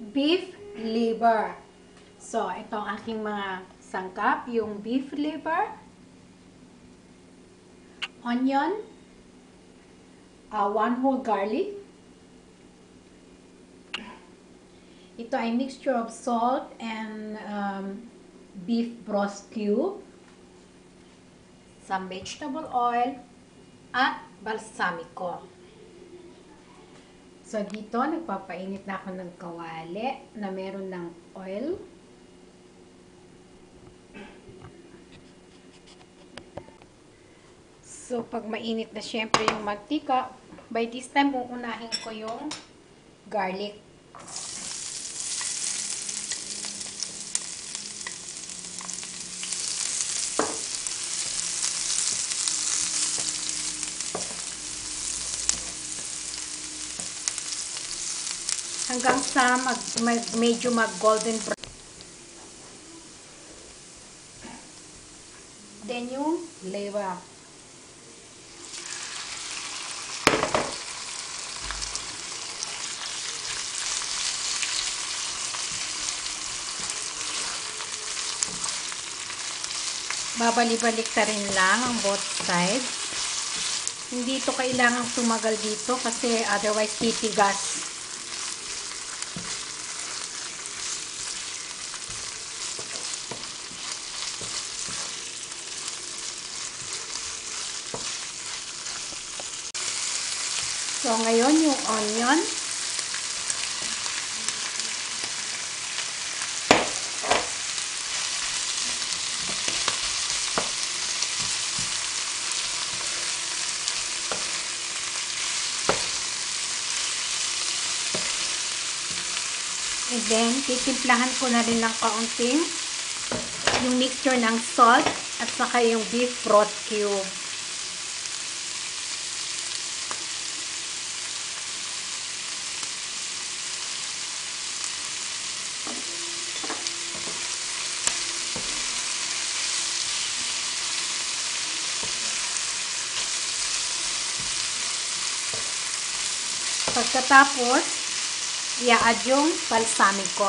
beef liver. So, ito ang aking mga sangkap. Yung beef liver, onion, 1 whole garlic. Ito ay mixture of salt and beef broth cube, some vegetable oil, at balsamico. So, dito, nagpapainit na ako ng kawali na meron ng oil. So, pag mainit na syempre yung mantika, by this time, uunahin ko yung garlic. Hanggang sa medyo mag-golden brown. Then yung liver. Babalik-balik ta rin lang ang both sides. Hindi ito kailangang tumagal dito kasi otherwise titigas. So, ngayon yung onion. And then, titimplahan ko na rin ng kaunting yung mixture ng salt at saka yung beef broth cube. Pagkatapos, i-add yung balsamico.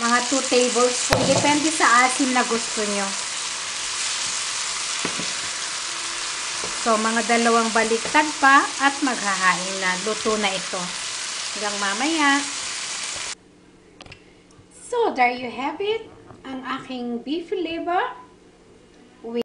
Mga 2 tablespoons. Depende sa asim na gusto nyo. So, mga 2 baliktad pa at maghahain na. Luto na ito. Hanggang mamaya. So, there you have it. Ang aking beef liver